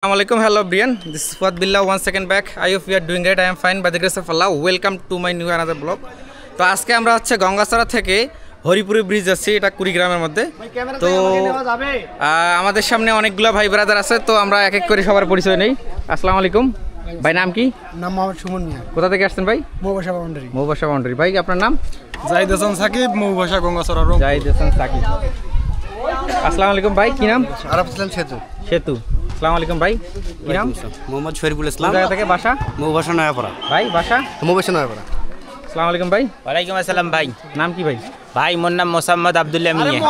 Assalamualaikum, hello Brian. This is Fuad Billah. One second back. I hope you are doing great. I am fine by the grace of Allah. Welcome to my new another vlog. তো আজকে আমরা হচ্ছে গঙ্গাছড়া থেকে হরিপুরি bridge যাচ্ছি, এটা কুড়িগ্রামের মধ্যে। তো আমাদের সামনে অনেকগুলো ভাই ব্রাদার আছে, তো আমরা এক এক করে সবার পরিচয় নেই। আসসালামু আলাইকুম ভাই, নাম কি? নাম মোহাম্মদ সুমন মিয়া। কোথা থেকে আসছেন ভাই? মৌবাসা বাউন্ডারি। মৌবাসা বাউন্ডারি। ভাই আপনার নাম? জাহিদ হাসান সাকিব, মৌবাসা গঙ্গাছড়া। জাহিদ হাসান সাকিব। আসসালামু আলাইকুম ভাই, কি নাম? আরব ইসলাম সেতু। সেতু। আসসালামু আলাইকুম ভাই, কি নাম? মোহাম্মদ শরীফুল ইসলাম। জায়গা থেকে বাসা? মৌবাসা নয়াপাড়া। ভাই বাসা? মৌবাসা নয়াপাড়া। আসসালামু আলাইকুম ভাই। ওয়ালাইকুম আসসালাম ভাই। নাম কি ভাই? ভাই মোর নাম মোসাম্মদ আব্দুল্লাহ মিয়া।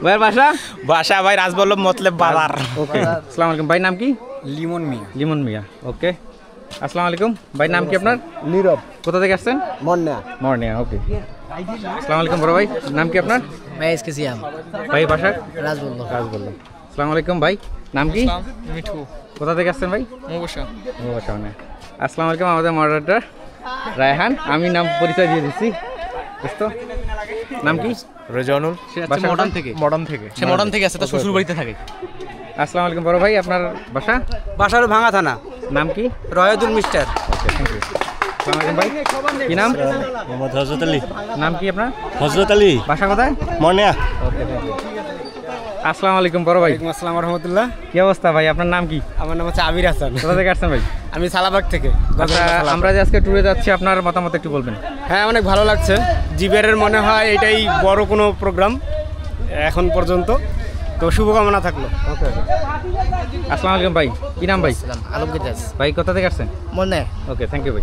ভাইয়ের বাসা? বাসা ভাই রাজবল্লভ মতলব বাজার। ওকে। আসসালামু আলাইকুম ভাই, নাম কি? লিমন মিয়া। লিমন মিয়া। ওকে। আসসালামু আলাইকুম ভাই, নাম কি আপনার? নীরব। কোথা থেকে আসছেন? মন্না। মর্নিয়া। ওকে। আসসালামু আলাইকুম বড় ভাই, নাম কি আপনার? মেয়েস কে সিয়াম। ভাই বাসা? রাজবল্লভ। রাজবল্লভ। আসসালামু আলাইকুম ভাই, নাম কি? মিঠু। কোথা থেকে আসছেন ভাই? মৌবাসা। মৌবাসা। মানে আসসালামু আলাইকুম, আমাদের মডারেটর রায়হান। আমি নাম পরিচয় দিয়ে দিচ্ছি, বুঝতো? নাম কি? রেজানুল। বাসা মডার্ন থেকে। মডার্ন থেকে। সে মডার্ন থেকে আসে, তার শ্বশুর বাড়িতে থাকে। আসসালামু আলাইকুম বড় ভাই, আপনার বাসা? বাসার ভাঙা থানা। নাম কি? Riyadul mister. Okay, thank you. আসসালামু আলাইকুম ভাই, কি নাম? মোহাম্মদ হযরত আলী। নাম কি আপনার? হযরত আলী। বাসা কোথায়? মনিয়া। ওকে, থ্যাংক ইউ। আসসালামু আলাইকুম বড় ভাই। আসসালামু রহমতুল্লাহ। কি অবস্থা ভাই, আপনার নাম কি? আমার নাম হচ্ছে আমির হাসান। কোথা থেকে আসছেন ভাই? আমি সালাবাগ থেকে। আচ্ছা, আমরা যে আজকে ট্যুরে যাচ্ছি, আপনার মতামত একটু বলবেন। হ্যাঁ, অনেক ভালো লাগছে। জিবেরের মনে হয় এটাই বড় কোনো প্রোগ্রাম এখন পর্যন্ত, তো শুভকামনা থাকলো। ওকে। আসসালামু আলাইকুম ভাই, কি নাম ভাই? আলমগীর দাস। ভাই কোথা থেকে আসছেন? মনে ওকে, থ্যাংক ইউ ভাই।